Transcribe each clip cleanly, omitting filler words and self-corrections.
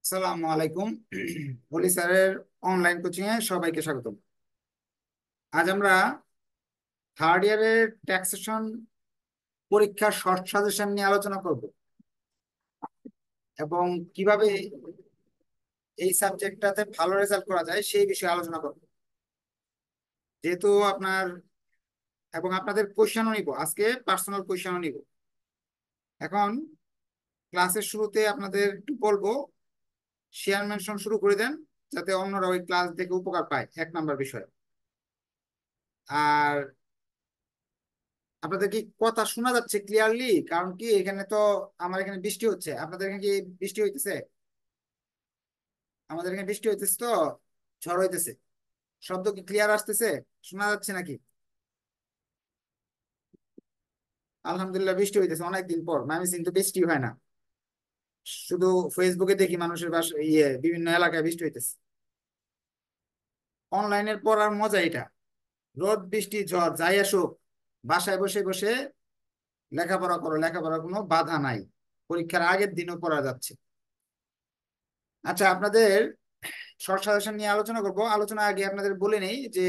আসসালামু আলাইকুম। হলি স্যারের অনলাইন কোচিং এ সবাইকে স্বাগতম। আজ আমরা থার্ড ইয়ারের ট্যাক্সেশন পরীক্ষার শর্ট সাজেশন নিয়ে আলোচনা করব এবং কিভাবে এই সাবজেক্টটাতে ভালো রেজাল্ট করা যায় সেই বিষয়ে আলোচনা করব। যেহেতু আপনাদের কোশ্চেনও নিব, আজকে পার্সোনাল কোশ্চেনও নিব। এখন ক্লাসের শুরুতে আপনাদের একটু বলবো, শেয়ার মেনশন শুরু করে দেন যাতে অন্যরা ওই ক্লাস দেখে উপকার পায়, 1 নাম্বার বিষয়। আর আপনাদের কি কথা শোনা যাচ্ছে ক্লিয়ারলি? কারণ কি এখানে তো আমার এখানে বৃষ্টি হচ্ছে, আপনাদের এখানে কি বৃষ্টি হইতেছে? আমাদের এখানে বৃষ্টি হইতেছে, তো ঝড় হইতেছে। শব্দ কি ক্লিয়ার আসতেছে, শোনা যাচ্ছে নাকি? আলহামদুলিল্লাহ, বৃষ্টি হইতেছে অনেকদিন পর। ময়মনসিংহে তো বৃষ্টি হয় না, শুধু ফেসবুকে দেখি মানুষের বিভিন্ন এলাকায় বৃষ্টি হইতেছে। অনলাইনের পড়ার মজা এটা। রোদ বৃষ্টি ঝড় যাই আসুক, বাসায় বসে বসে লেখাপড়া করো, লেখাপড়ার কোনো বাধা নাই। পরীক্ষার আগের দিনও পড়া যাচ্ছে। আচ্ছা, আপনাদের শর্ট সাজেশন নিয়ে আলোচনা করব। আলোচনা আগে আপনাদের বলে নেই যে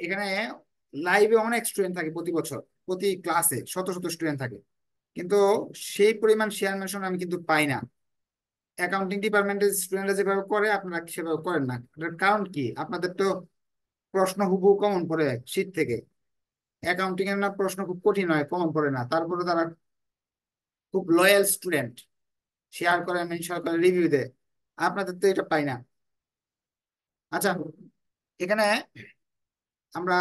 এখানে লাইভে অনেক স্টুডেন্ট থাকে, প্রতি বছর প্রতি ক্লাসে শত শত স্টুডেন্ট থাকে, কিন্তু সেই পরিমাণ শেয়ার মেনশন আমি কিন্তু পাই না। অ্যাকাউন্টিং ডিপার্টমেন্টের স্টুডেন্টরা যেভাবে করে আপনারা সেভাবে করেন না। এটার কারণ কি? আপনাদের তো প্রশ্ন হুবহু কমন পড়ে শীট থেকে। অ্যাকাউন্টিং এর না প্রশ্ন খুব কঠিন হয়, কমন পড়ে না, তারপরে তারা খুব লয়াল স্টুডেন্ট, শেয়ার করে, মেনশন করে, রিভিউ দেয়। আপনাদের তো এটা পাই না। আচ্ছা, এখানে আমরা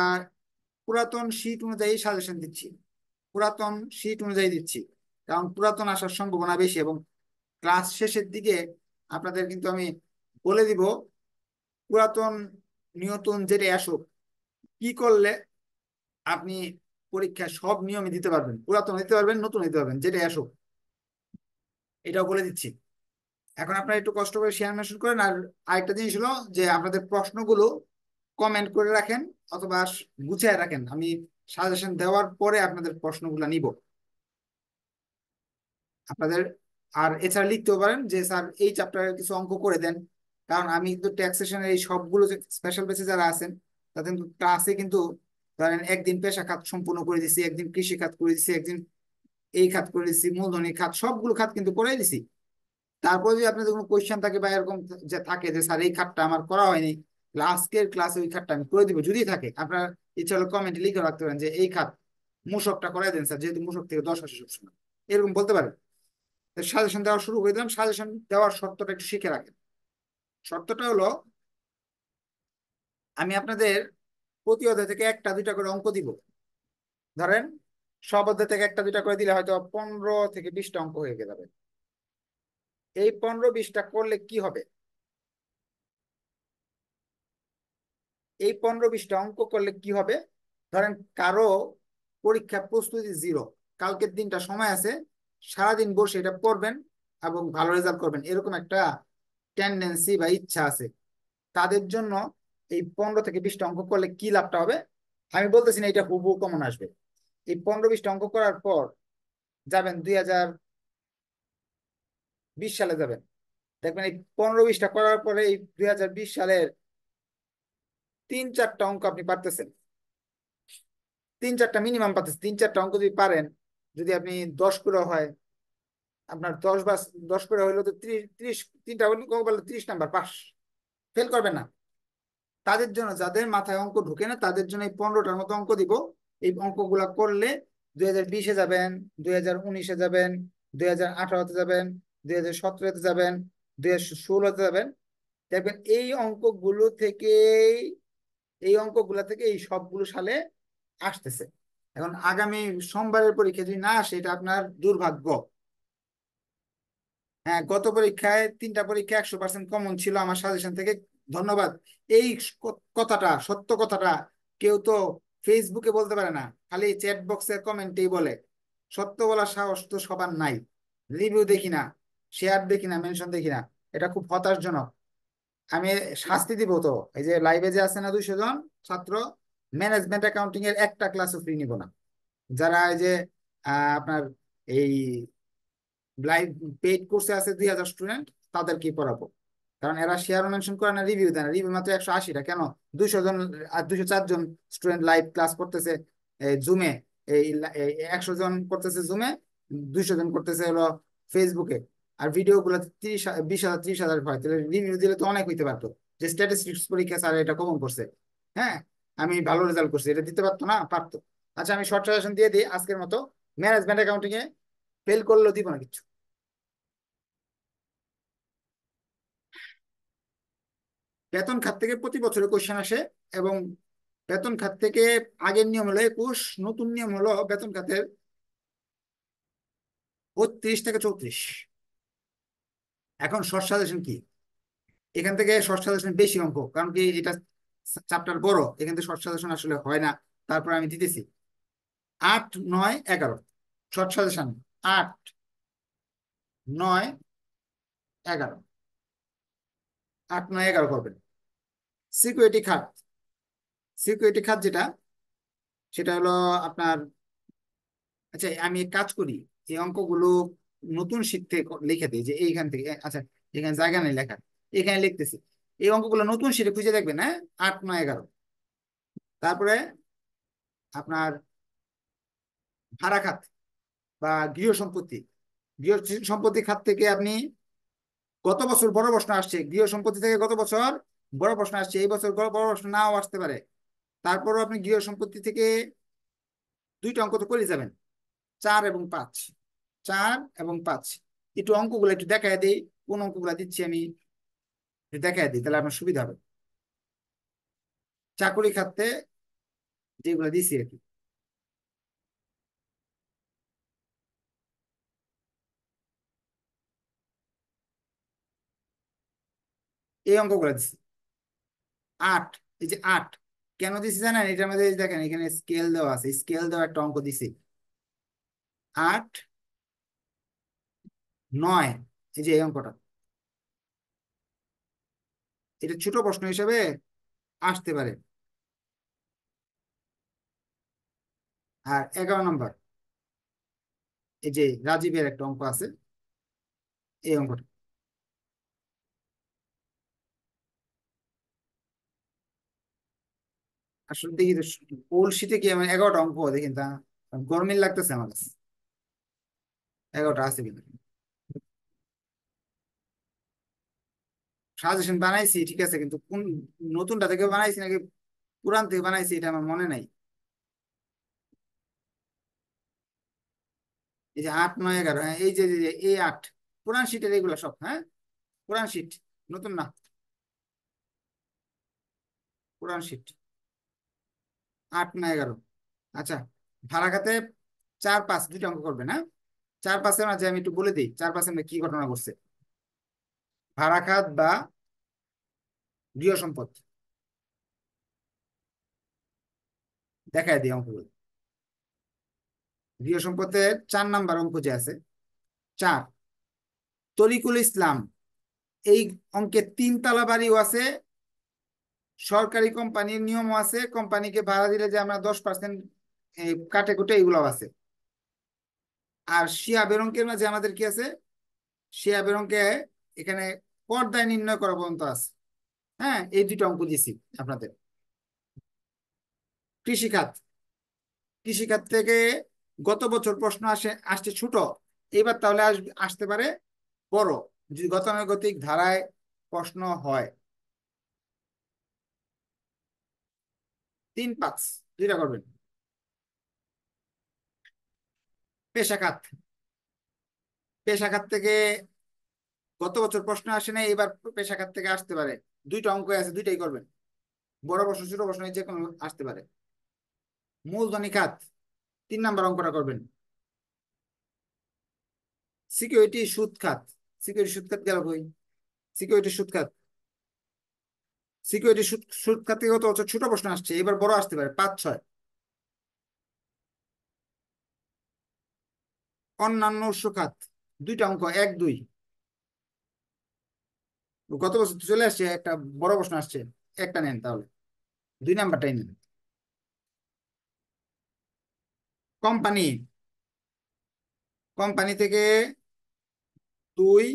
পুরাতন শীট অনুযায়ী সাজেশন দিচ্ছি, পুরাতন শীট অনুযায়ী দিচ্ছি, কারণ পুরাতন আসার সম্ভাবনা বেশি। এবং ক্লাস শেষের দিকে আপনাদের কিন্তু আমি বলে দিব পুরাতন নিয়তন যেটা আসুক, কি করলে আপনি পরীক্ষায় সব নিয়মে দিতে পারবেন, পুরাতন দিতে পারবেন, নতুন দিতে পারবেন, যেটা আসুক এটাও বলে দিচ্ছি। এখন আপনারা একটু কষ্ট করে শেয়ার মেনশন করেন। আর আরেকটা জিনিস হলো যে আপনাদের প্রশ্নগুলো কমেন্ট করে রাখেন অথবা গুছিয়ে রাখেন, আমি সাজেশন দেওয়ার পরে আপনাদের প্রশ্নগুলো নিব আপনাদের। আর এছাড়া লিখতেও পারেন যে স্যার এই চ্যাপ্টারের কিছু অঙ্ক করে দেন, কারণ আমি কিন্তু ট্যাক্সেশনের এই সবগুলো যে স্পেশাল বেসে যারা আছেন তাদের কিন্তু ক্লাসে কিন্তু ধরেন একদিন পেশা খাত সম্পূর্ণ করে দিছি, একদিন কৃষি খাত করে দিছি, একদিন এই খাত করে দিছি, মূলধনী খাত, সবগুলো খাত কিন্তু করে দিছি। তারপরে যদি আপনাদের কোনো কোয়েশ্চেন থাকে বা এরকম যে থাকে যে স্যার এই খাতটা আমার করা হয়নি, তাহলে আজকের ক্লাসে ওই খাতটা আমি করে দিব। যদি থাকে আপনার ইচ্ছা হলে কমেন্টে লিখে রাখতে পারেন যে এই খাত মূসকটা করাই দেন স্যার, যেহেতু মূসক থেকে 10 আসে সবসময়, এরকম বলতে পারেন। সাজেশন দেওয়া শুরু করে দিলাম। সাজেশন দেওয়ার শর্তটা একটু শিখে রাখেন। শর্তটা হলো, আমি আপনাদের প্রতি অধ্যায় থেকে একটা দুইটা করে অঙ্ক দিব। ধরেন সব অধ্যায় থেকে একটা দুইটা করে দিলে হয়তো 15 থেকে 20টা অঙ্ক হয়ে যাবে। এই 15-20টা করলে কি হবে? এই 15-20টা অঙ্ক করলে কি হবে? ধরেন কারো পরীক্ষা প্রস্তুতি জিরো, কালকের দিনটা সময় আছে, সারাদিন বসে এটা পড়বেন এবং ভালো রেজাল্ট করবেন, এরকম একটা টেন্ডেন্সি বা ইচ্ছা আছে। তাদের জন্য এই 15 থেকে 20টা অঙ্ক করলে কি লাভটা হবে? আমি বলতেছি না এটা হুবহু কমন আসবে। এই 15-20টা অঙ্ক করার পর যাবেন 2020 সালে যাবেন, দেখবেন এই 15-20টা করার পরে এই 2020 সালের 3-4টা অঙ্ক আপনি পারতেছেন। 3-4টা মিনিমাম পারতেছেন। 3-4টা অঙ্ক যদি পারেন, যদি আপনি 10 করে হয়, আপনার 10 করে হইলো তো 30, তিনটা হইলে কত বলে 30 নাম্বার পাস, ফেল করবেন না। তাদের জন্য, যাদের মাথায় অঙ্ক ঢুকে না, তাদের জন্য এই 15টার মতো অঙ্ক দিব। এই অঙ্কগুলা করলে 2020-এ যাবেন, 2019-এ যাবেন, 2018-তে যাবেন, 2017-তে যাবেন, 2016-তে যাবেন, দেখবেন এই অঙ্কগুলা থেকে এই সবগুলো সালে আসতেছে। এখন আগামী সোমবারের পরীক্ষা যদি না আসে, এটা আপনার দুর্ভাগ্য। হ্যাঁ, গত পরীক্ষায় 3টা পরীক্ষা 100% কমন ছিল আমার সাজেশন থেকে। ধন্যবাদ। এই কথাটা, সত্য কথাটা কেউ তো ফেসবুকে বলতে পারে না, খালি চ্যাট বক্সে কমেন্টেই বলে। সত্য বলার সাহস তো সবার নাই। রিভিউ দেখি না, শেয়ার দেখি না, মেনশন দেখি না। এটা খুব হতাশজনক। আমি শাস্তি দিব তো, এই যে লাইভে যে আছে না 200 জন ছাত্র, ম্যানেজমেন্ট অ্যাকাউন্টিং এর একটা ক্লাসও ফ্রি নিব না। যারা এই যে আপনার এই লাইভ পেইড কোর্সে আছে 2000 স্টুডেন্ট, তাদেরকে পড়াবো, কারণ এরা শেয়ার মেনশন করে না, রিভিউ দেয় না। রিভিউ মাত্র 180টা, কেন? 200 জন আর 204 জন স্টুডেন্ট লাইভ ক্লাস করতেছে জুমে, এই 100 জন করতেছে জুমে, 200 জন করতেছে হলো ফেসবুকে, আর ভিডিও গুলো 20,000 30,000 হয়, তাহলে রিভিউ দিলে তো অনেক হইতে পারতো, যে স্ট্যাটিস্টিক্স পরীক্ষা স্যার এটা কমন করছে, হ্যাঁ আমি ভালো রেজাল্ট করছি, এটা দিতে পারতো না? পারতো। আচ্ছা আমি শর্ট সাজেশন দিয়ে দিই আজকের মতো। ম্যানেজমেন্ট অ্যাকাউন্টিং এ ফেল করলেও দিব না কিছু। বেতন খাত থেকে প্রতি বছর কোশ্চেন আসে, এবং বেতন খাত থেকে আগের নিয়ম হলো 21, নতুন নিয়ম হলো বেতন খাতের 32 থেকে 34। এখন শর্ট সাজেশন কি? এখান থেকে শর্ট সাজেশন বেশি অঙ্ক, কারণ কি এটা চ্যাপ্টার বড়, এখান থেকে শর্ট সাজেশন আসলে হয় না। তারপর আমি দিতেছি 8, 9, 11 শর্ট সাজেশন। 8, 9, 11, 8, 9, 11 করবেন। সিকিউরিটি খাত, সিকিউরিটি খাত যেটা, সেটা হলো আপনার, আচ্ছা আমি এক কাজ করি, এই অঙ্কগুলো নতুন শীট থেকে লিখে দিই, যে এইখান থেকে আচ্ছা এখানে জায়গা নেই লেখা, এখানে লিখতেছি। এই অঙ্কগুলো নতুন শীটে খুঁজে দেখবেন, হ্যাঁ? 8, 9, 11। তারপরে আপনার ভাড়া খাত বা গৃহ সম্পত্তি, গৃহ সম্পত্তি খাত থেকে আপনি গত বছর বড় প্রশ্ন আসছে, গৃহ সম্পত্তি থেকে গত বছর বড় প্রশ্ন আসছে, এই বছর বড় প্রশ্ন নাও আসতে পারে। তারপরও আপনি গৃহ সম্পত্তি থেকে দুইটা অঙ্ক তো করে যাবেন, 4 এবং 5, 4 এবং 5। একটু অঙ্কগুলো একটু দেখায় দিই, কোন অঙ্কগুলো দিচ্ছি আমি একটু দেখায় দিই, তাহলে আপনার সুবিধা হবে। চাকুরি খাতে যেগুলো দিচ্ছি আর কি, এই অঙ্কগুলো দিচ্ছি। 8, এই যে 8 কেন দিচ্ছি জানেন? এটার মধ্যে এই দেখেন এখানে স্কেল দেওয়া আছে, স্কেল দেওয়া একটা অঙ্ক দিছি। 8, 9, এই যে এই অঙ্কটা, এটা ছোট প্রশ্ন হিসেবে আসতে পারে। আর 11 নম্বর, এই যে রাজীবের একটা অঙ্ক আছে, এই অঙ্কটা আসলে দেখি তো, ওল্ড শিটে কি আমার 11টা অঙ্ক দেখি তা গরমিল লাগতেছে আমার কাছে, 11টা আছে কিনা। সাজেশন বানাইছি ঠিক আছে, কিন্তু কোন নতুনটা থেকে বানাইছি নাকি পুরান থেকে বানাইছি এটা আমার মনে নাই। এই যে 8, 9, 11, হ্যাঁ এই যে এই 8 পুরান শিটের এগুলো সব, হ্যাঁ পুরান শিট, নতুন না, পুরান শিট। 8, 9, 11। আচ্ছা ভাড়া খাতে 4, 5 দুইটা অঙ্ক করবেন, হ্যাঁ? 4, 5-এর মাঝে আমি একটু বলে দিই 4, 5-এর মধ্যে কি ঘটনা ঘটছে। ভাড়া খাত বা গৃহ সম্পদ, দেখায় দিই অঙ্কগুলো। গৃহ সম্পদের 4 নাম্বার অঙ্ক যে আছে, 4, তরিকুল ইসলাম, এই অঙ্কে 3 তলা বাড়িও আছে, সরকারি কোম্পানির নিয়মও আছে, কোম্পানিকে ভাড়া দিলে যে আমরা 10% কাটে কুটে এগুলো আছে। আর শিয়া বেরঙ্কের মাঝে আমাদের কি আছে? শিয়া বেরঙ্কে এখানে পর্দায় নির্ণয় করা পর্যন্ত আছে। হ্যাঁ এই দুটো অঙ্ক দিছি আপনাদের। কৃষিখাত, কৃষিখাত থেকে গত বছর প্রশ্ন আসছে ছোট, এবার তাহলে আসতে পারে বড়, যদি গতানুগতিক ধারায় প্রশ্ন হয়। 3, 5 দুইটা করবেন। পেশাখাত, পেশাখাত থেকে গত বছর প্রশ্ন আসে না, এবার পেশাখাত থেকে আসতে পারে। দুইটা অঙ্ক আছে, দুইটাই করবেন, বড় প্রশ্ন ছোট প্রশ্ন যে কোনো আসতে পারে। মূলধনী খাত, 3 নাম্বার অঙ্কটা করবেন। সিকিউরিটি সুদ খাত, সিকিউরিটি সুদ খাত গেল কই? সিকিউরিটি সুদ খাত, সিকিউরিটি সুদ সুদ খাত থেকে গত বছর ছোট প্রশ্ন আসছে, এবার বড় আসতে পারে 5, 6। অন্যান্য উৎস খাত, দুইটা অঙ্ক 1, 2, গত বছর তো চলে আসছে, একটা বড় প্রশ্ন আসছে, একটা নেন তাহলে, 2 নাম্বারটাই নেন। কোম্পানি, কোম্পানি থেকে 2,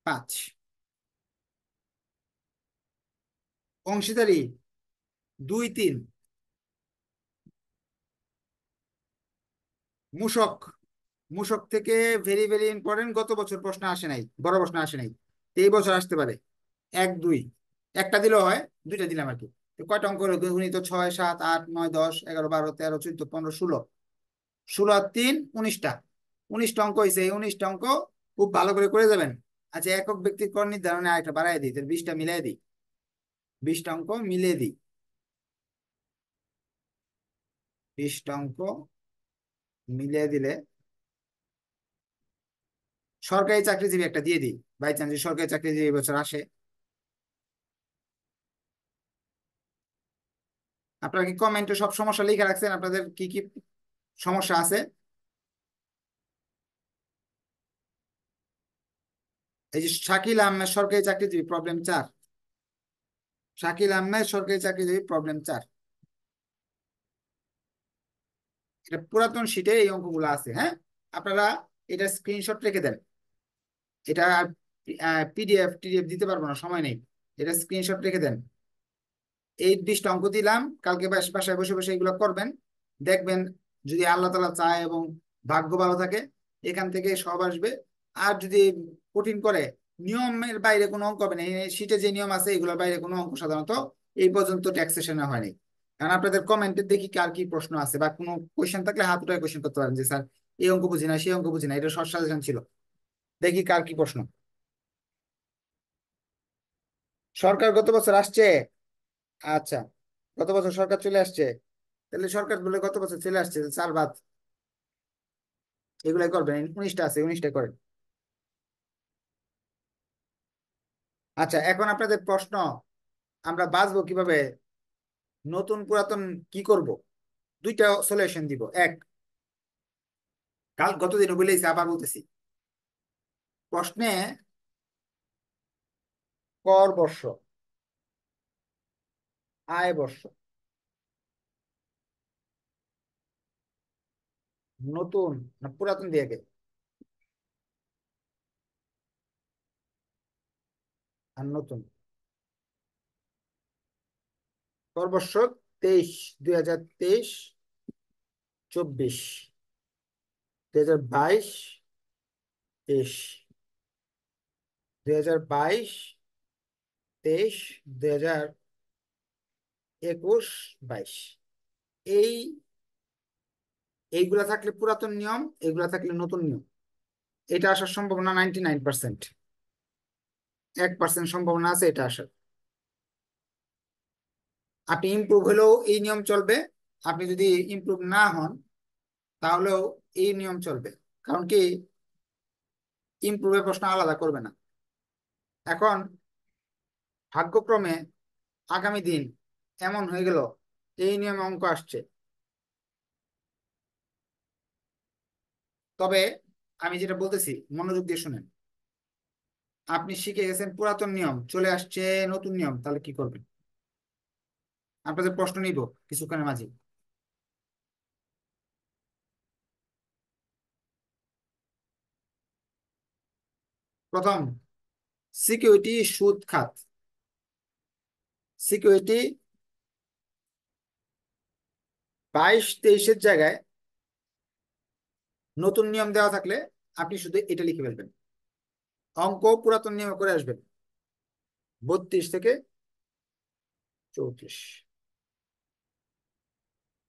5। অংশীদারি 2 3। মূসক, মূসক থেকে ভেরি ভেরি ইম্পর্টেন্ট, গত বছর প্রশ্ন আসে নাই, বড় প্রশ্ন আসে নাই, এই বছর আসতে পারে। 1 2, একটা দিলেও হয়, দুইটা দিলাম আর কি। তো কয়টা অঙ্ক হলো উনি তো? 6 7 8 9 10 11 12 13 14 15 16, 16 আর 3 19টা, 19টা অঙ্ক হয়েছে। এই 19টা অঙ্ক খুব ভালো করে করে যাবেন। আচ্ছা, একক ব্যক্তির কর নির্ধারণে আরেকটা বাড়াই দিই, তাহলে 20টা মিলাই দিই, 20টা অঙ্ক মিলিয়ে দিই, 20টা অঙ্ক মিলিয়ে দিলে সরকারি চাকরিজীবী একটা দিয়ে দিই, বাই চান্স সরকারি চাকরিজীবী বছর আসে। আপনারা কি কমেন্টে সব সমস্যা লিখে রাখছেন, আপনাদের কি কি সমস্যা আছে? এই যে শাকিল আহমেদ সরকারি চাকরিজীবী, প্রবলেম 4। শাকিল আহমেদ সরকারি চাকরিজীবী, প্রবলেম 4। এটা পুরাতন শীটে এই অঙ্কগুলো আছে, হ্যাঁ। আপনারা এটা স্ক্রিনশট রেখে দেন। এটা পিডিএফ টিডিএফ দিতে পারবো না, সময় নেই। এটা স্ক্রিনশট রেখে দেন। এই 20টা অঙ্ক দিলাম, কালকে বাসায় বসে বসে এগুলো করবেন। দেখবেন যদি আল্লাহ তাআলা চায় এবং ভাগ্য ভালো থাকে, এখান থেকে সব আসবে। আর যদি কঠিন করে, নিয়মের বাইরে কোনো অঙ্ক হবে না। এই শীটে যে নিয়ম আছে এগুলোর বাইরে কোনো অঙ্ক সাধারণত এই পর্যন্ত ট্যাক্সেশনে হয়নি। কারণ আপনাদের কমেন্টে দেখি কার কি প্রশ্ন আছে, বা কোনো কোয়েশ্চেন থাকলে হাত উঠায় কোয়েশ্চেন করতে পারেন যে স্যার এই অঙ্ক বুঝি না, সেই অঙ্ক বুঝি না। এটা শর্ট সাজেশন ছিল। দেখি কার কি প্রশ্ন। সরকার গত বছর আসছে। আচ্ছা, গত বছর সরকার চলে আসছে, তাহলে সরকার বলে গত বছর চলে আসছে, 4 বাদ। এগুলাই করবেন, 19টা আছে, 19টা করেন। আচ্ছা, এখন আপনাদের প্রশ্ন, আমরা বাঁচবো কিভাবে, নতুন পুরাতন কি করব? দুইটা সলিউশন দিব। এক, কাল গতদিন বলেছি, আবার বলতেছি, প্রশ্নে কর বর্ষ, আয় বর্ষ, নতুন না পুরাতন দিয়ে গে, আর নতুন কর বর্ষ 23, 2023 24, 2022 23, 2022 23, 2021 22। এই এইগুলা থাকলে পুরাতন নিয়ম, এগুলা থাকলে নতুন নিয়ম। এটা আসার সম্ভাবনা 99%। 1% সম্ভাবনা আছে এটা আসার। আপনি ইমপ্রুভ হলেও এই নিয়ম চলবে, আপনি যদি ইমপ্রুভ না হন তাহলেও এই নিয়ম চলবে। কারণ কি, ইমপ্রুভের প্রশ্ন আলাদা করবে না। এখন ভাগ্যক্রমে আগামী দিন এমন হয়ে গেল এই নিয়মে অঙ্ক আসছে। তবে আমি যেটা বলতেছি মনোযোগ দিয়ে শুনেন। আপনি শিখে গেছেন পুরাতন নিয়ম, চলে আসছে নতুন নিয়ম, তাহলে কি করবেন? আপনাদের প্রশ্ন নিব কিছুক্ষণের মাঝে। প্রথম, সিকিউরিটি সুদ খাত। সিকিউরিটি 22 23-এর জায়গায় নতুন নিয়ম দেওয়া থাকলে আপনি শুধু এটা লিখে ফেলবেন, অঙ্ক পুরাতন নিয়মে করে আসবেন। 32 থেকে 34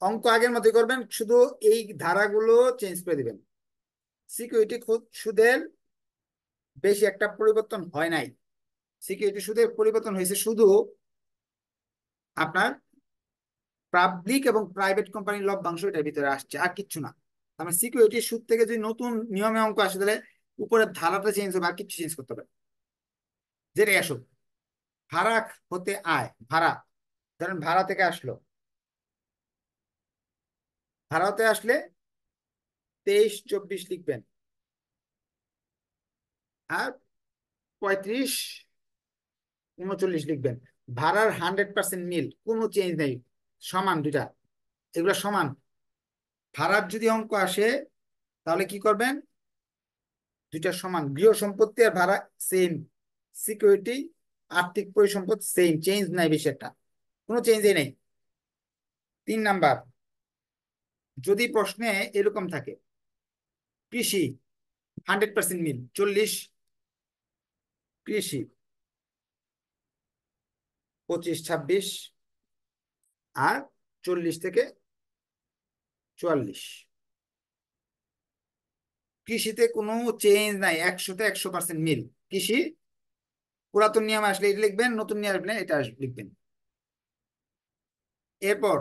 অঙ্ক আগের মতোই করবেন, শুধু এই ধারাগুলো চেঞ্জ করে দিবেন। সিকিউরিটি সুদের বেশি একটা পরিবর্তন হয় নাই। সিকিউরিটি সুদের পরিবর্তন হয়েছে শুধু আপনার পাবলিক এবং প্রাইভেট কোম্পানির লভ্যাংশ এটার ভিতরে আসছে, আর কিচ্ছু না। তার সিকিউরিটি সুদ থেকে যদি নতুন নিয়মে অঙ্ক আসে, তাহলে উপরের ধারাটা চেঞ্জ হবে, আর কিছু চেঞ্জ করতে হবে। যেটাই আসুক, ভাড়া হতে আয়, ভাড়া ধরেন ভাড়া থেকে আসলো, ভাড়া হতে আসলে 23 24 লিখবেন, আর 35 39 লিখবেন। ভাড়ার 100% মিল, কোনো চেঞ্জ নেই, সমান দুইটা, এগুলো সমান। ভাড়ার যদি অঙ্ক আসে তাহলে কি করবেন? দুইটা সমান, গৃহ সম্পত্তি আর ভাড়া সেম, সিকিউরিটি আর্থিক পরিসম্পদ সেম, চেঞ্জ নাই বেশি একটা, কোনো চেঞ্জই নেই। 3 নাম্বার, যদি প্রশ্নে এরকম থাকে কৃষি 100% মিল, 40 কৃষি, 25-26, আর 40 থেকে 44, কৃষিতে কোনো চেঞ্জ নাই, 100-তে 100% মিল। কৃষি পুরাতন নিয়ম আসলে এটা লিখবেন, নতুন নিয়ম আসলে এটা লিখবেন। এরপর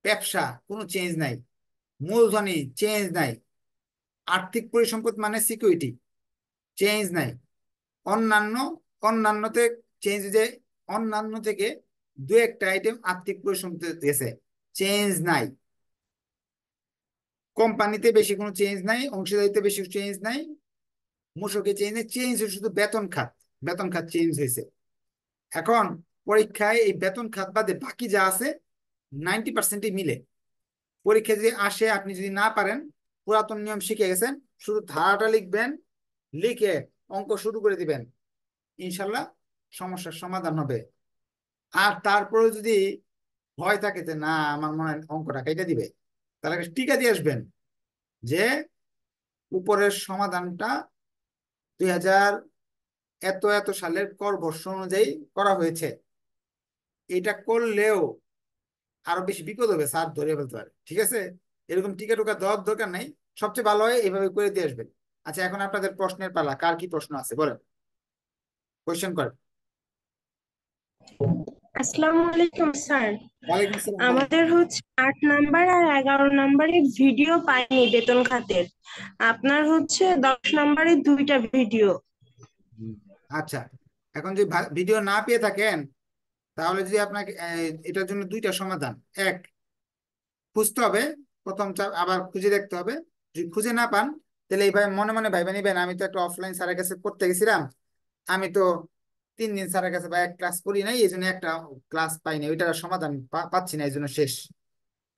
ব্যবসা কোনো চেঞ্জ নাই, মূলধনী চেঞ্জ নাই, আর্থিক পরিসম্পদ মানে সিকিউরিটি চেঞ্জ নাই, অন্যান্য, অন্যান্যতে চেঞ্জ, যে অন্যান্য থেকে দু একটা আইটেম আর্থিক পরিসম্পদ গেছে, চেঞ্জ নাই। কোম্পানিতে বেশি কোনো চেঞ্জ নাই, অংশীদারিতে বেশি চেঞ্জ নাই, মূসকে চেঞ্জ নেই, চেঞ্জ শুধু বেতন খাত, বেতন খাত চেঞ্জ হয়েছে। এখন পরীক্ষায় এই বেতন খাত বাদে বাকি যা আছে 90%ই মিলে। পরীক্ষা যদি আসে, আপনি যদি না পারেন, পুরাতন নিয়ম শিখে গেছেন, শুধু ধারাটা লিখবেন, লিখে অঙ্ক শুরু করে দিবেন, ইনশাল্লাহ সমস্যার সমাধান হবে। আর তারপরে যদি ভয় থাকে যে না আমার মনে হয় অঙ্কটা কেটে দিবে, তাহলে টিকা দিয়ে আসবেন যে উপরের সমাধানটা 2000 এত এত সালের কর বর্ষ অনুযায়ী করা হয়েছে, এটা করলেও আরো বেশি বিপদ হবে, স্যার ধরে ফেলতে পারে। ঠিক আছে, এরকম টিকা টুকা দেওয়ার দরকার নাই, সবচেয়ে ভালো হয় এইভাবে করে দিয়ে আসবেন। আচ্ছা, এখন আপনাদের প্রশ্নের পালা, কার কি প্রশ্ন আছে বলেন, কোয়েশ্চেন করেন। আসসালামু আলাইকুম স্যার। ওয়ালাইকুম আসসালাম, বলেন। আমাদের হচ্ছে 8 নাম্বার আর 11 নাম্বারে ভিডিও পাইনি বেতন খাতের। আপনার হচ্ছে 10 নাম্বারে 2টা ভিডিও। আচ্ছা, এখন যদি ভিডিও না পেয়ে থাকেন, তাহলে যদি আপনাকে এটার জন্য দুইটা সমাধান। এক, খুঁজতে হবে, প্রথম আবার খুঁজে দেখতে হবে। যদি খুঁজে না পান, তাহলে এইভাবে মনে মনে ভাইবা নিবেন আমি তো একটা অফলাইন স্যারের কাছে পড়তে গেছিলাম, আমি তো 3 দিন স্যারের কাছে বা এক ক্লাস করি নাই, এই জন্য একটা ক্লাস পাইনি, ওইটার সমাধান পাচ্ছি না, এই জন্য শেষ।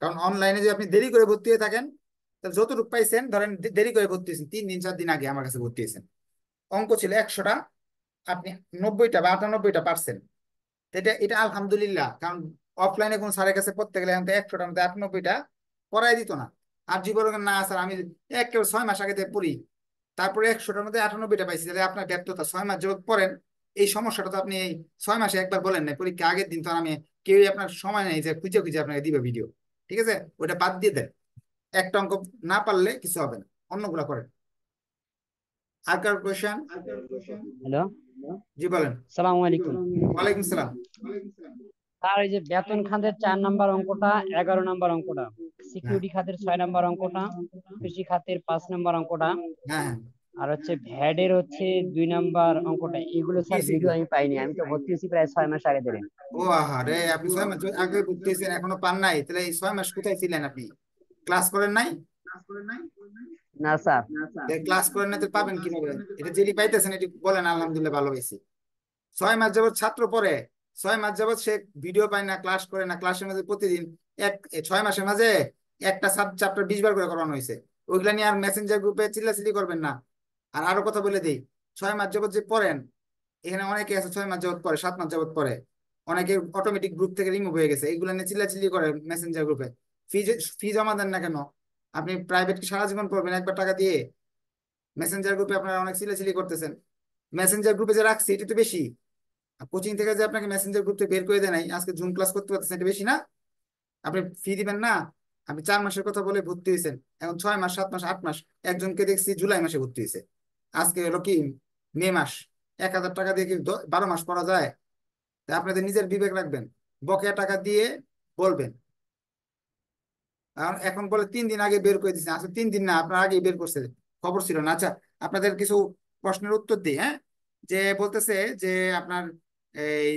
কারণ অনলাইনে যদি আপনি দেরি করে ভর্তি হয়ে থাকেন, তাহলে যতটুকু পাইছেন, ধরেন দেরি করে ভর্তি হয়েছেন, 3 দিন 4 দিন আগে আমার কাছে ভর্তি হয়েছেন, অঙ্ক ছিল 100টা, আপনি 90টা বা 98টা পারছেন, এটা এটা আলহামদুলিল্লাহ। কারণ অফলাইনে কোন স্যারের কাছে পড়তে গেলে আমি তো 100টার মধ্যে 98টা করাই দিত না। আর যদি বলেন না স্যার আমি একেবারে 6 মাস আগে থেকে পড়ি, তারপরে 100টার মধ্যে 98টা পাইছি, তাহলে আপনার ব্যর্থতা। 6 মাস যাবত পড়েন, এই সমস্যাটা তো আপনি এই 6 মাসে একবার বলেন না, পরীক্ষা আগের দিন তো আমি কেউই আপনার সময় নেই যে খুঁজে খুঁজে আপনাকে দিবে ভিডিও। ঠিক আছে, ওটা বাদ দিয়ে দেন, একটা অঙ্ক না পারলে কিছু হবে না, অন্যগুলা করেন। আর কার কোয়েশ্চেন? হ্যালো, জি বলেন। সালামু আলাইকুম। ওয়ালাইকুম সালাম। স্যার, এই যে বেতন খাতের 4 নাম্বার অঙ্কটা, 11 নাম্বার অঙ্কটা, হ্যাঁ সিকিউরিটি খাতের 6 নাম্বার অঙ্কটা, কৃষি খাতের 5 নাম্বার অঙ্কটা, হ্যাঁ হ্যাঁ, আর হচ্ছে ভ্যাডের হচ্ছে 2 নাম্বার অঙ্কটা, এগুলো কি স্যার ছিল? ভিডিও আমি পাইনি। আমি তো ভর্তি হয়েছি প্রায় 6 মাস আগে ধরে। ও আহারে, আপনি 6 মাস আগে ভর্তি হয়েছেন, এখনো পান নাই? তাহলে এই 6 মাস কোথায় ছিলেন আপনি? ক্লাস করেন নাই? না স্যার। ক্লাস করেন না তো পাবেন কিভাবে? এটা যেটি পাইতেছেন এটি বলেন আলহামদুলিল্লাহ ভালো হয়েছে। 6 মাস যাবত ছাত্র পড়ে, 6 মাস যাবত সে ভিডিও পায় না, ক্লাস করে না, ক্লাসের মাঝে প্রতিদিন এক 6 মাসের মাঝে একটা চ্যাপ্টার 20 বার করে করানো হয়েছে। ওইগুলা নিয়ে আর মেসেঞ্জার গ্রুপে চিল্লাচিল্লি করবেন না। আর আরো কথা বলে দিই, 6 মাস যাবত যে পড়েন, এখানে অনেকে আছে 6 মাস যাবত পড়ে, 7 মাস যাবত পড়ে, অনেকে অটোমেটিক গ্রুপ থেকে রিমুভ হয়ে গেছে, এইগুলা নিয়ে চিল্লাচিল্লি করে মেসেঞ্জার গ্রুপে। ফি ফি জমা দেন না কেন? আপনি প্রাইভেট কি সারা জীবন পড়বেন একবার টাকা দিয়ে? মেসেঞ্জার গ্রুপে আপনারা অনেক চিল্লাচিল্লি করতেছেন, মেসেঞ্জার গ্রুপে যে রাখছি এটা তো বেশি। কোচিং থেকে যে আপনাকে মেসেঞ্জার গ্রুপ থেকে বের করে দেয় নাই, আজকে জুম ক্লাস করতে পারতেছেন, এটা বেশি না? আপনি ফি দিবেন না? আপনি 4 মাসের কথা বলে ভর্তি হয়েছেন, এখন 6 মাস 7 মাস 8 মাস, একজনকে দেখছি জুলাই মাসে ভর্তি হয়েছে, আজকে হলো কি মে মাস, 1000 টাকা দিয়ে কি 12 মাস পড়া যায়? তাই আপনাদের নিজের বিবেক রাখবেন, বকেয়া টাকা দিয়ে বলবেন। কারণ এখন বলে 3 দিন আগে বের করে দিচ্ছে, আসলে 3 দিন না, আপনার আগে বের করছে, খবর ছিল না। আচ্ছা, আপনাদের কিছু প্রশ্নের উত্তর দিই। হ্যাঁ, যে বলতেছে যে আপনার এই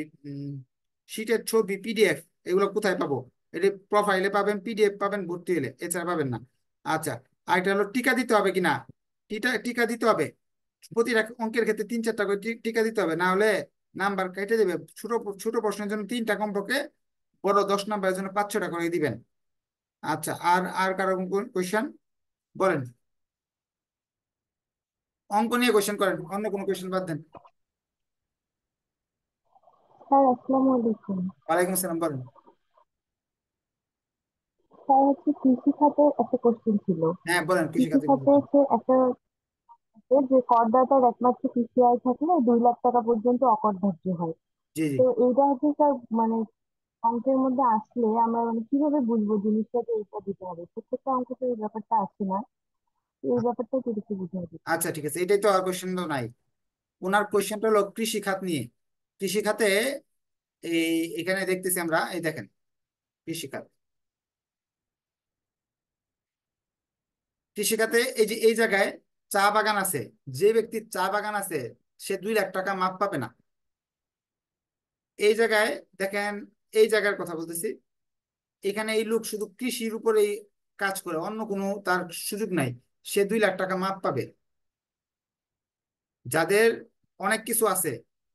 শীটের ছবি পিডিএফ এগুলো কোথায় পাবো? এটি প্রোফাইলে পাবেন, পিডিএফ পাবেন ভর্তি হলে, এছাড়া পাবেন না। আচ্ছা, আরেকটা হলো টিকা দিতে হবে কিনা। টিকা দিতে হবে, প্রতিটা অঙ্কের ক্ষেত্রে 3-4টা করে টিকা দিতে হবে, না হলে নাম্বার কেটে দেবে। ছোট ছোট প্রশ্নের জন্য 3টা কমপক্ষে, বড় 10 নাম্বারের জন্য 5-6টা করে দিবেন। আচ্ছা, আর আর কারো কোয়েশ্চেন বলেন। অঙ্ক নিয়ে কোয়েশ্চেন করেন, অন্য কোনো কোয়েশ্চেন বাদ দেন। স্যার আসসালামু আলাইকুম। ওয়ালাইকুম আসসালাম, বলেন। স্যার হচ্ছে কৃষি খাতের একটা কোশ্চেন ছিল। হ্যাঁ বলেন, কৃষি কৃষিখাতে খাতে হচ্ছে একটা আছে যে করদাতার একমাত্র কৃষি আয় থাকলে 2 লাখ টাকা পর্যন্ত অকর ধার্য হয়। জি জি। তো এইটা হচ্ছে স্যার মানে অঙ্কের মধ্যে আসলে আমরা মানে কিভাবে বুঝবো জিনিসটা যে এইটা দিতে হবে? প্রত্যেকটা অঙ্কে তো এই ব্যাপারটা আসে না। তো এই ব্যাপারটা যদি একটু বুঝে হবে। আচ্ছা ঠিক আছে, এটাই তো আর কোয়েশ্চেন তো নাই। ওনার কোয়েশ্চেনটা হলো কৃষি খাত নিয়ে। কৃষি খাতে এই এখানে দেখতেছি আমরা, এই দেখেন কৃষি খাত, কৃষি খাতে এই যে এই জায়গায় চা বাগান আছে, যে ব্যক্তির চা বাগান আছে সে 2 লাখ টাকা মাপ পাবে না। এই জায়গায় দেখেন, এই জায়গার কথা বলতেছি, এখানে এই লোক শুধু কৃষির উপরেই কাজ করে, অন্য কোনো তার সুযোগ নাই, সে 2 লাখ টাকা মাপ পাবে। যাদের অনেক কিছু আছে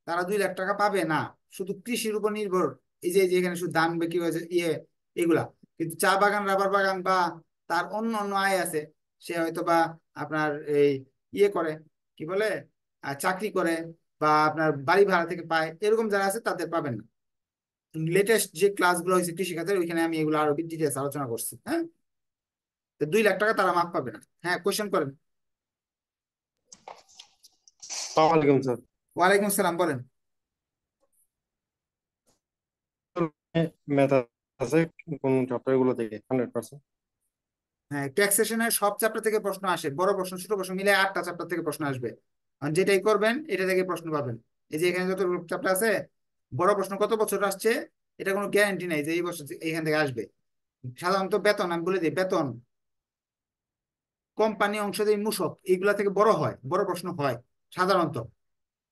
তারা 2 লাখ টাকা পাবে না, শুধু কৃষির উপর নির্ভর। এই যে এখানে শুধু ধান বিক্রি হয়েছে এগুলা। কিন্তু চা বাগান, রাবার বাগান বা তার অন্য অন্য আয় আছে, সে হয়তো বা আপনার এই করে, কি বলে, চাকরি করে, বা আপনার বাড়ি ভাড়া থেকে পায়, এরকম যারা আছে তাদের পাবেন না। লেটেস্ট যে ক্লাসগুলো হয়েছে কৃষিখাতের, ওইখানে আমি এগুলো আরো ডিটেলস আলোচনা করছি। হ্যাঁ, তো 2 লাখ টাকা তারা মাপ পাবে না। হ্যাঁ, কোয়েশ্চেন করেন। আসসালামু আলাইকুম স্যার। ওয়ালাইকুম আসসালাম, বলেন। ম্যাথ আছে কোন চ্যাপ্টার গুলো থেকে 100%? হ্যাঁ, ট্যাক্সেশনের সব চ্যাপ্টার থেকে প্রশ্ন আসে, বড় প্রশ্ন ছোট প্রশ্ন মিলে 8টা চ্যাপ্টার থেকে প্রশ্ন আসবে। আর যেটাই করবেন এটা থেকে প্রশ্ন পাবেন। এই যে এখানে যত চ্যাপ্টার আছে, বড় প্রশ্ন কত বছর আসছে এটা কোনো গ্যারান্টি নাই যে এই বছর এখান থেকে আসবে। সাধারণত বেতন, আমি বলে দিই, বেতন, কোম্পানি, অংশীদারি, মূসক, এইগুলা থেকে বড় হয়, বড় প্রশ্ন হয় সাধারণত।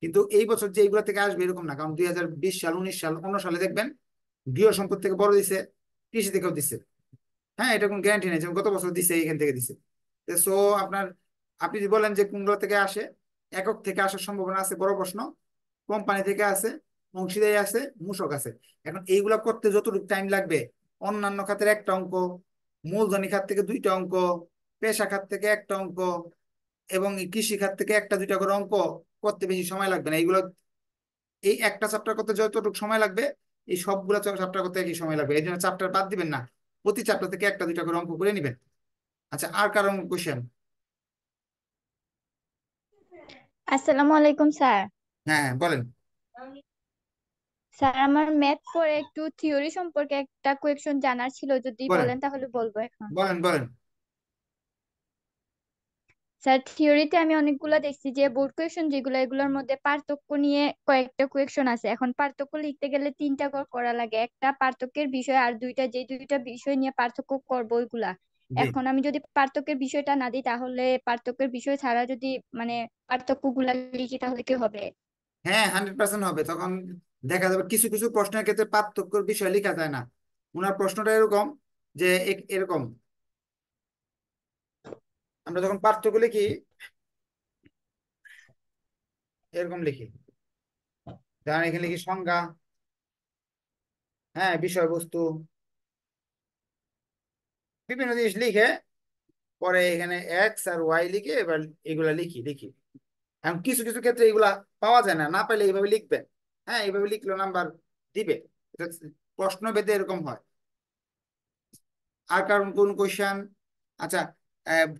কিন্তু এই বছর যে এইগুলা থেকে আসবে এরকম না, কারণ 2020 সাল, 19 সাল, অন্য সালে দেখবেন গৃহ সম্পদ থেকে বড় দিছে, কৃষি থেকেও দিছে। হ্যাঁ, এটা কোনো গ্যারান্টি নেই যে গত বছর দিছে এখান থেকে দিছে। সো আপনার, আপনি যদি বলেন যে কোনগুলো থেকে আসে, একক থেকে আসার সম্ভাবনা আছে বড় প্রশ্ন, কোম্পানি থেকে আছে, অংশীদারি আছে, মূসক আছে। এখন এইগুলা করতে যতটুকু টাইম লাগবে, অন্যান্য খাতের একটা অঙ্ক, মূলধনী খাত থেকে 2টা অঙ্ক, পেশা খাত থেকে একটা অঙ্ক, এবং এই কৃষি খাত থেকে একটা 2টা করে অঙ্ক করতে বেশি সময় লাগবে না। এইগুলো, এই একটা চ্যাপ্টার করতে যতটুকু সময় লাগবে, এই সবগুলো চ্যাপ্টার করতে একই সময় লাগবে। এই জন্য চ্যাপ্টার বাদ দিবেন না, প্রতি চ্যাপ্টার থেকে একটা 2টা করে অঙ্ক করে নিবেন। আচ্ছা, আর কারণ কোশ্চেন? আসসালামু আলাইকুম স্যার। হ্যাঁ হ্যাঁ, বলেন। স্যার আমার ম্যাথ পড়ে একটু থিওরি সম্পর্কে একটা কোয়েকশন জানার ছিল, যদি বলেন বলেন তাহলে বলবো এখন। বলেন বলেন। স্যার থিওরিতে আমি অনেকগুলো দেখছি যে বোর্ড কোয়েকশন যেগুলো, এগুলোর মধ্যে পার্থক্য নিয়ে কয়েকটা কোয়েকশন আছে। এখন পার্থক্য লিখতে গেলে 3টা করা লাগে, একটা পার্থক্যের বিষয় আর দুইটা, যে দুইটা বিষয় নিয়ে পার্থক্য করবো ওইগুলা। জি। এখন আমি যদি পার্থক্যের বিষয়টা না দিই, তাহলে পার্থক্যের বিষয় ছাড়া যদি মানে পার্থক্য গুলা লিখি তাহলে কি হবে? হ্যাঁ, 100% হবে। তখন দেখা যাবে কিছু কিছু প্রশ্নের ক্ষেত্রে পার্থক্যের বিষয় লেখা যায় না। ওনার প্রশ্নটা এরকম যে এরকম, আমরা যখন পার্থক্য লিখি এরকম লিখি, যেমন এখানে লিখি সংজ্ঞা, হ্যাঁ, বিষয়বস্তু, বিভিন্ন জিনিস লিখে পরে এখানে এক্স আর ওয়াই লিখে এবার এগুলা লিখি। এখন কিছু কিছু ক্ষেত্রে এগুলা পাওয়া যায় না, না পাইলে এইভাবে লিখবেন। হ্যাঁ, এইভাবে লিখলে নাম্বার দিবে। এটা প্রশ্ন ভেদে এরকম হয়। আর কারণ কোন কোশ্চেন? আচ্ছা,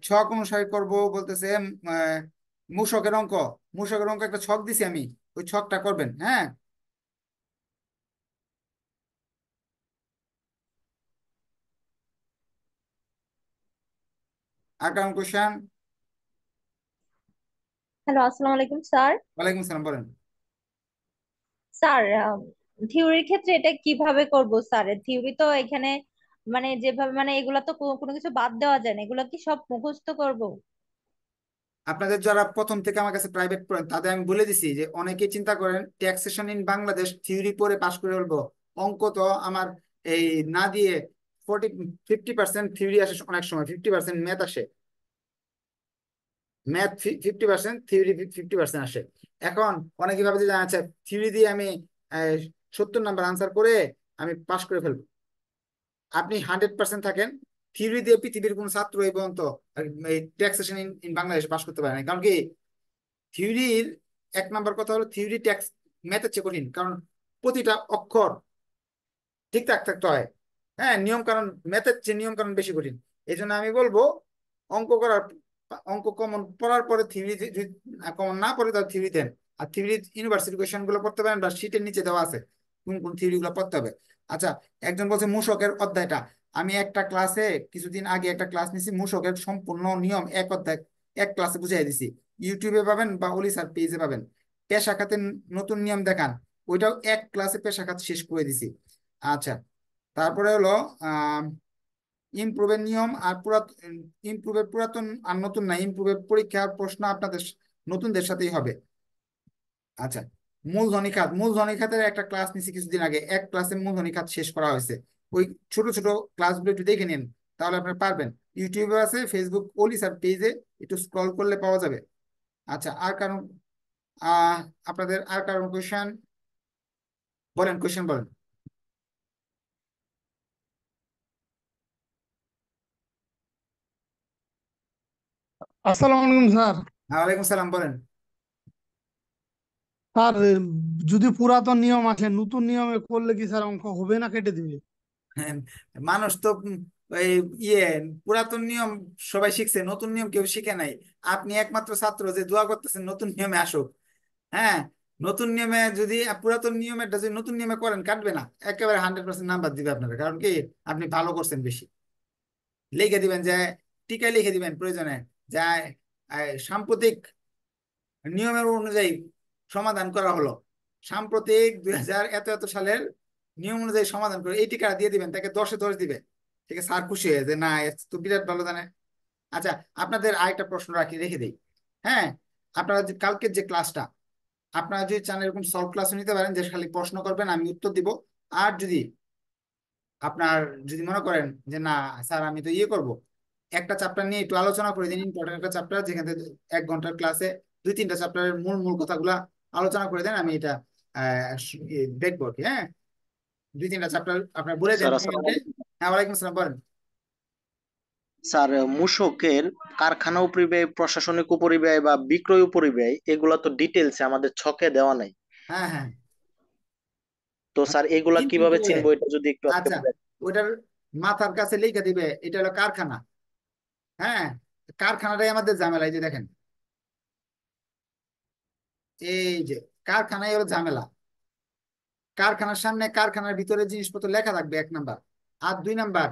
ছক অনুসারে করব বলতেছে। আহ, মূসকের অঙ্ক, মূসকের অঙ্ক একটা ছক দিছি আমি, ওই ছকটা করবেন। হ্যাঁ, আর কারণ কোশ্চেন? হ্যালো, আসসালামু আলাইকুম স্যার। ওয়ালাইকুম সালাম, বলেন। স্যার থিওরির ক্ষেত্রে এটা কিভাবে করব স্যার? থিওরি তো এখানে মানে যেভাবে মানে এগুলা তো কোনো কিছু বাদ দেওয়া যায় না, এগুলা কি সব মুখস্থ করব? আপনাদের যারা প্রথম থেকে আমার কাছে প্রাইভেট পড়েন তাদের আমি বলে দিছি যে অনেকেই চিন্তা করেন ট্যাক্সেশন ইন বাংলাদেশ থিওরি পড়ে পাশ করে ফেলবো। অঙ্ক তো আমার এই না দিয়ে 50% থিওরি আসে, অনেক সময় 50% ম্যাথ আসে, ম্যাথ 50%, থিওরি 50% আসে। এখন অনেকে ভাবে যে আচ্ছা, থিওরি দিয়ে আমি 70 নাম্বার আনসার করে আমি পাশ করে ফেলবো। আপনি 100% থাকেন, থিওরি দিয়ে পৃথিবীর কোন ছাত্র এই পর্যন্ত এই ট্যাক্সেশন ইন বাংলাদেশে পাশ করতে পারে না। কারণ কি, থিওরির 1 নাম্বার কথা হলো থিওরি টেক্সট ম্যাথের চেয়ে কঠিন, কারণ প্রতিটা অক্ষর ঠিকঠাক থাকতে হয়। হ্যাঁ, নিয়ম কানুন ম্যাথের চেয়ে নিয়ম কানুন বেশি কঠিন। এই জন্য আমি বলবো অঙ্ক করার অঙ্ক কমন পড়ার পরে থিওরি যদি কমন না পড়ে তাহলে থিওরি দেন। আর থিওরি ইউনিভার্সিটি কোয়েশ্চেন গুলো পড়তে পারেন, বা শীটের নিচে দেওয়া আছে কোন কোন থিওরি গুলো পড়তে হবে। আচ্ছা, একজন বলছে মূসকের অধ্যায়টা, আমি একটা ক্লাসে কিছুদিন আগে একটা ক্লাস নিছি, মূসকের সম্পূর্ণ নিয়ম এক অধ্যায় এক ক্লাসে বুঝাই দিছি। ইউটিউবে পাবেন বা ওলি স্যার পেজে পাবেন। পেশা খাতের নতুন নিয়ম দেখান, ওইটাও এক ক্লাসে পেশা খাত শেষ করে দিছি। আচ্ছা, তারপরে হলো আহ ইমপ্রুভের নিয়ম আর ইমপ্রুভের পুরাতন আর নতুন না, ইমপ্রুভের পরীক্ষার প্রশ্ন আপনাদের নতুনদের সাথেই হবে। আচ্ছা, মূলধনী খাত, মূলধনী খাতের একটা ক্লাস নিছি কিছুদিন আগে, এক ক্লাসে মূলধনী খাত শেষ করা হয়েছে। ওই ছোট ছোট ক্লাসগুলো একটু দেখে নিন, তাহলে আপনি পারবেন। ইউটিউবে আছে, ফেসবুক ওলি স্যার পেজে একটু স্ক্রল করলে পাওয়া যাবে। আচ্ছা, আর কারণ আহ আপনাদের আর কারণ কোয়েশ্চেন বলেন, কোয়েশ্চেন বলেন। আসসালামু আলাইকুম স্যার। হ্যাঁ, ওয়ালাইকুম সালাম, বলেন। স্যার যদি পুরাতন নিয়ম আছে, নতুন নিয়মে করলে কি স্যার অঙ্ক হবে না কেটে দিবে? হ্যাঁ, মানুষ তো ওই ইয়ে পুরাতন নিয়ম সবাই শিখছে, নতুন নিয়ম কেউ শিখে নাই। আপনি একমাত্র ছাত্র যে দোয়া করতেছেন নতুন নিয়মে আসুক। হ্যাঁ, নতুন নিয়মে যদি পুরাতন নিয়মেরটা যদি নতুন নিয়মে করেন কাটবে না, একেবারে 100% নাম্বার দিবে আপনার, কারণ কি আপনি ভালো করছেন বেশি। লিখে দিবেন যে, টিকায় লিখে দিবেন প্রয়োজনে, যা সাম্প্রতিক নিয়মের অনুযায়ী সমাধান করা হলো, সাম্প্রতিক 2000 এত এত সালের নিয়ম অনুযায়ী সমাধান করে এই টিকা দিয়ে দিবেন, তাকে 10-এ 10 দিবে। ঠিক আছে, স্যার খুশি হয়ে যে না এ তো বিরাট ভালো জানে। আচ্ছা, আপনাদের আরেকটা প্রশ্ন রেখে দিই। হ্যাঁ, আপনারা যে কালকের যে ক্লাসটা, আপনারা যদি চান এরকম সলভ ক্লাস নিতে পারেন, যে খালি প্রশ্ন করবেন আমি উত্তর দিব। আর যদি আপনার যদি মনে করেন যে না স্যার আমি তো ইয়ে করব, একটা চ্যাপ্টার নিয়ে একটু আলোচনা করে দিন, ইম্পর্টেন্ট একটা চ্যাপ্টার যেখান থেকে 1 ঘন্টার ক্লাসে 2-3টা চ্যাপ্টারের মূল মূল কথাগুলা আলোচনা করে দেন, আমি এটা দেখবো আর কি। হ্যাঁ, 2-3টা চ্যাপ্টার আপনার বলে দেন স্যার আসসালামু কমেন্টে। আলাইকুম। হ্যাঁ, ওয়ালাইকুম আসসালাম, বলেন। স্যার মূসকের কারখানা উপরিব্যয়, প্রশাসনিক উপরিব্যয় বা বিক্রয় উপরিব্যয় এগুলা তো ডিটেলসে আমাদের ছকে দেওয়া নাই। হ্যাঁ হ্যাঁ, তো স্যার এগুলা ইনপুট কিভাবে ওয়ে। চিনবো এটা যদি একটু আজকে আচ্ছা, বলেন। ওইটার মাথার কাছে লিখে দিবে এটা হলো কারখানা। হ্যাঁ, কারখানাটাই আমাদের ঝামেলা। এই যে দেখেন, এই যে কারখানাই হলো ঝামেলা। কারখানার সামনে কারখানার ভিতরে জিনিসপত্র লেখা থাকবে 1 নাম্বার। আর 2 নাম্বার,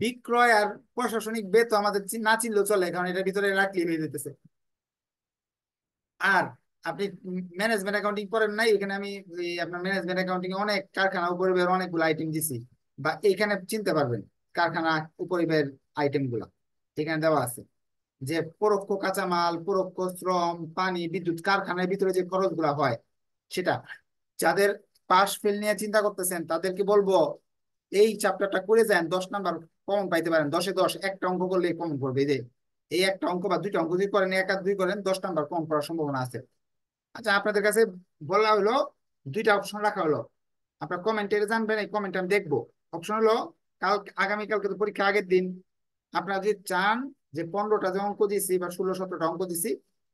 বিক্রয় আর প্রশাসনিক ব্যয় তো আমাদের না চিনলেও চলে, কারণ এটার ভিতরে রাখলেই হয়ে যেতেছে। আর আপনি ম্যানেজমেন্ট অ্যাকাউন্টিং করেন নাই, এখানে আমি আপনার ম্যানেজমেন্ট অ্যাকাউন্টিং অনেক কারখানা উপরিব্যয়ের অনেকগুলো আইটেম দিছি, বা এখানে চিনতে পারবেন কারখানা উপরিব্যয়ের আইটেম গুলা এখানে দেওয়া আছে। যে পরোক্ষ কাঁচামাল, পরোক্ষ শ্রম, পানি, বিদ্যুৎ, কারখানার ভিতরে যে খরচ গুলা হয় সেটা। যাদের পাস ফেল নিয়ে চিন্তা করতেছেন তাদেরকে বলবো এই চ্যাপ্টারটা করে যান, 10 নাম্বার কমন পাইতে পারেন। 10-এ 10 একটা অঙ্ক করলে কমন পড়বে। এই একটা অঙ্ক বা 2টা অঙ্ক যদি করেন, 1 আর 2 করেন, 10 নাম্বার কমন করার সম্ভাবনা আছে। আচ্ছা, আপনাদের কাছে বলা হলো 2টা অপশন রাখা হলো, আপনার কমেন্টে জানবেন, এই কমেন্ট আমি দেখবো। অপশন হলো আগামীকালকে তো পরীক্ষা আগের দিন, আপনারা যদি চান যে 15টা যে অঙ্ক দিছি বা 16-17টা অঙ্ক দিছি,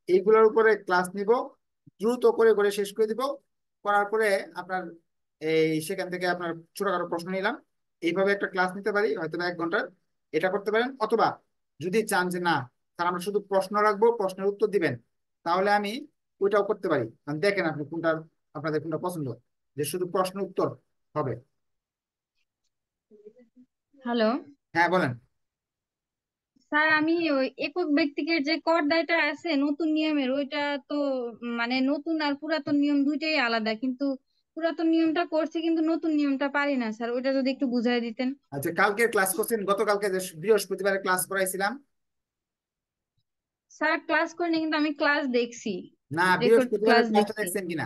এইগুলোর উপরে ক্লাস নিব, দ্রুত করে করে শেষ করে দিব। করার পরে আপনার সেখান থেকে আপনার ছোটখাটো প্রশ্ন নিলাম, এইভাবে একটা ক্লাস নিতে পারি হয়তো 1 ঘন্টার। এটা করতে পারেন, অথবা যদি চান যে না স্যার আমরা শুধু প্রশ্ন রাখবো, প্রশ্নের উত্তর দিবেন, তাহলে আমি ওইটাও করতে পারি। দেখেন আপনি কোনটা, আপনাদের কোনটা পছন্দ, যে শুধু প্রশ্ন উত্তর হবে। হ্যালো হ্যাঁ, বলেন। স্যার, আমি ওই একক ব্যক্তিকে যে কর দায়টা আছে নতুন নিয়মের, ওইটা তো মানে নতুন আর পুরাতন নিয়ম দুইটাই আলাদা, কিন্তু পুরাতন নিয়মটা করছি কিন্তু নতুন নিয়মটা পারি না স্যার, ওইটা যদি একটু বুঝাই দিতেন। আচ্ছা, কালকে ক্লাস করছেন? গতকালকে যে বৃহস্পতিবারে ক্লাস করাইছিলাম। স্যার ক্লাস করিনি, কিন্তু আমি ক্লাস দেখছি, না, রেকর্ড বৃহস্পতিবারের ক্লাস ক্লাসটা দেখছি। দেখছেন কিনা?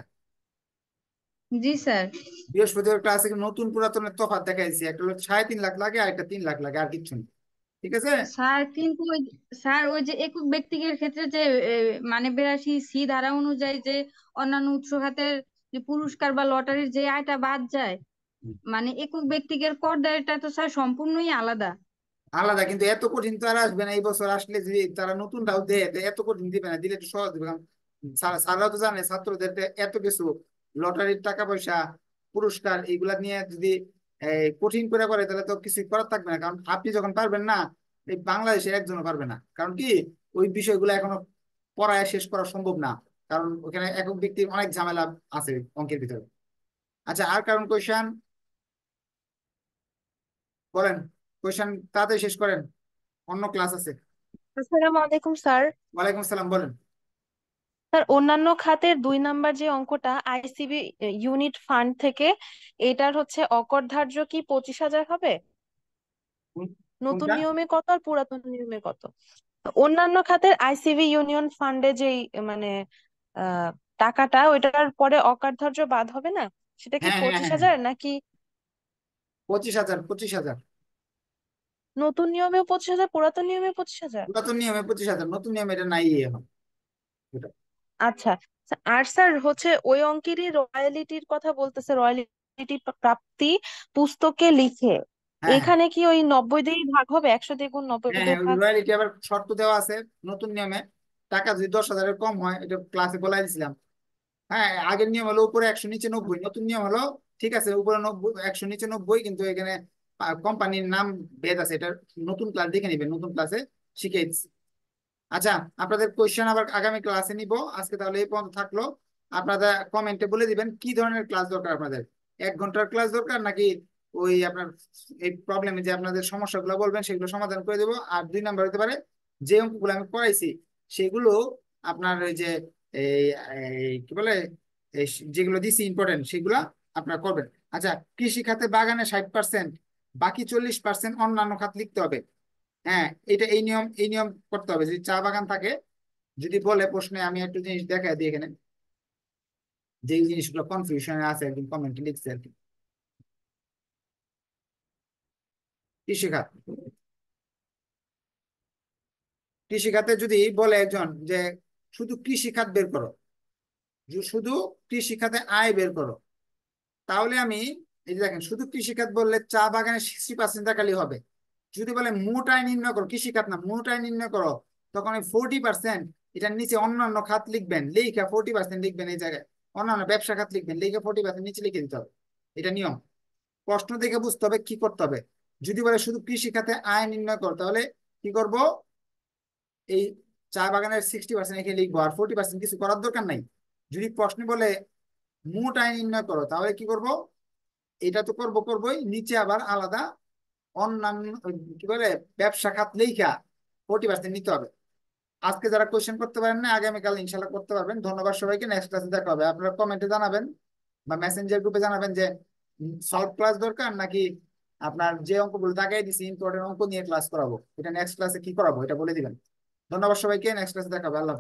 জি স্যার। বৃহস্পতিবার ক্লাসে নতুন পুরাতনের তফাৎ দেখাইছি, একটা হলো 3.5 লাখ লাগে আর একটা 3 লাখ লাগে, আর কিচ্ছু নেই। ঠিক আছে। স্যার কিন্তু স্যার ওই যে একক ব্যক্তির ক্ষেত্রে যে মানে 82C ধারা অনুযায়ী যে অন্যান্য উৎস খাতের যে পুরস্কার বা লটারির যে আয়টা বাদ যায়, মানে একক ব্যক্তিগের কর দায়টা তো স্যার সম্পূর্ণই আলাদা। আলাদা, কিন্তু এত কঠিন তো আর আসবে না এই বছর। আসলে যদি তারা নতুনটাও দেয় তো এত কঠিন দিবে না, দিলে একটু সহজ দিবে। কারণ স্যাররা তো জানে ছাত্রদের এত কিছু লটারির টাকা পয়সা পুরস্কার এইগুলা নিয়ে যদি কঠিন করে করে তাহলে তো কিছু করার থাকবে না। কারণ আপনি যখন পারবেন না, এই বাংলাদেশের একজনও পারবে না। কারণ কি, ওই বিষয়গুলো এখনো পড়ায় শেষ করা সম্ভব না। কারণ ওখানে একক ব্যক্তির অনেক ঝামেলা আছে অঙ্কের ভিতরে। আচ্ছা, আর কারণ কোয়েশ্চেন বলেন, কোয়েশ্চেন তাড়াতাড়ি শেষ করেন, অন্য ক্লাস আছে। আসসালামু আলাইকুম স্যার। ওয়ালাইকুম আসসালাম, বলেন। স্যার, অন্যান্য খাতের 2 নাম্বার যে অঙ্কটা আইসিবি ইউনিট ফান্ড থেকে, এটার হচ্ছে অকর ধার্য কি 25,000 হবে? নতুন কোনটা? নিয়মে কত আর পুরাতন নিয়মে কত? অন্যান্য খাতের আইসিবি ইউনিয়ন ফান্ডে যেই মানে টাকাটা, ওইটার পরে অকার ধার্য বাদ হবে না? সেটা কি হ্যাঁ হ্যাঁ পঁচিশ হ্যাঁ, হাজার নাকি 25,000, 25,000। নতুন নিয়মেও 25,000, পুরাতন নিয়মে 25,000? পুরাতন নিয়মে 25,000, নতুন নিয়মে এটা নাই এখন। এটা। আচ্ছা। আর স্যার হচ্ছে ওই অঙ্কেরই রয়্যালিটির কথা বলতেছে, রয়্যালিটি প্রাপ্তি পুস্তকে লিখে, হ্যাঁ হ্যাঁ এখানে কি ওই 90 দিয়েই ভাগ হবে, 100 দিয়ে গুণ 90 হ্যাঁ দিয়ে হ্যাঁ, ওই ভাগ? রয়্যালিটি আবার শর্ত দেওয়া আছে নতুন নিয়মে। টাকা যদি 10,000-এর কম হয়, এটা ক্লাসে বলাই দিছিলাম। হ্যাঁ, আগের নিয়ম হলো উপরে 100 নিচে 90, নতুন নিয়ম হলো ঠিক আছে উপরে 90, 100 নিচে 90, কিন্তু এখানে কোম্পানির নাম ভেদ আছে। এটা নতুন ক্লাস দেখে নিবেন, নতুন ক্লাসে শিখিয়ে দিচ্ছি। আচ্ছা, আপনাদের কোয়েশ্চেন আবার আগামী ক্লাসে নিব। আজকে তাহলে এই পর্যন্ত থাকলো। আপনারা কমেন্টে বলে দিবেন কি ধরনের ক্লাস দরকার আপনাদের। 1 ঘন্টার ক্লাস দরকার নাকি ওই আপনার এই প্রবলেমে যে আপনাদের সমস্যাগুলো বলবেন সেগুলো সমাধান করে দেবো। আর 2 নাম্বার হতে পারে যে অঙ্কগুলো আমি পড়াইছি সেগুলো আপনার ওই যে এই কি বলে এই যেগুলো দিছি ইম্পর্টেন্ট সেগুলো আপনারা করবেন। আচ্ছা, কৃষি খাতে বাগানে 60%, বাকি 40% অন্যান্য খাত লিখতে হবে। হ্যাঁ, এটা এই নিয়ম করতে হবে। যদি চা বাগান থাকে, যদি বলে প্রশ্নে, আমি একটু জিনিস দেখাই দিই এখানে, যে জিনিসগুলো কনফিউশনে আছে একদম কমেন্টে লিখছে আর কি। কৃষিখাত, কৃষিখাতে যদি বলে একজন যে শুধু কৃষিখাত বের করো, শুধু কৃষিখাতে আয় বের করো, তাহলে আমি এই যে দেখেন, শুধু কৃষিখাত বললে চা বাগানে 60% টাকালি হবে। যদি বলে মোট আয় নির্ণয় করো, কৃষিখাত না মোট আয় নির্ণয় করো, তখন ওই 40% এটার নিচে অন্যান্য খাত লিখবেন, লেখা 40% লিখবেন এই জায়গায়, অন্যান্য ব্যবসা খাত লিখবেন, লেখা 40% নিচে লিখে দিতে হবে। এটা নিয়ম। প্রশ্ন দেখে বুঝতে হবে কি করতে হবে। যদি বলে শুধু কৃষি খাতে আয় নির্ণয় করো, তাহলে কি করব, এই চা বাগানের 60% এখানে লিখবো, আর 40% কিছু করার দরকার নাই। যদি প্রশ্ন বলে মোট আয় নির্ণয় করো, তাহলে কি করব, এটা তো করবোই, নিচে আবার আলাদা অন্যান্য কি বলে ব্যবসা খাত লেখা 40% নিতে হবে। আজকে যারা কোশ্চেন করতে পারেন না, আগামীকাল ইনশাল্লাহ করতে পারবেন। ধন্যবাদ সবাইকে। নেক্সট ক্লাসে দেখা হবে। আপনারা কমেন্টে জানাবেন বা মেসেঞ্জার গ্রুপে জানাবেন যে সলভ ক্লাস দরকার নাকি আপনার যে অঙ্কগুলো দাগাই দিছি ইম্পর্টেন্ট অঙ্ক নিয়ে ক্লাস করাবো। এটা নেক্সট ক্লাসে কি করাবো এটা বলে দিবেন। ধন্যবাদ সবাইকে। নেক্সট ক্লাসে দেখা হবে। আল্লাহ হাফেজ।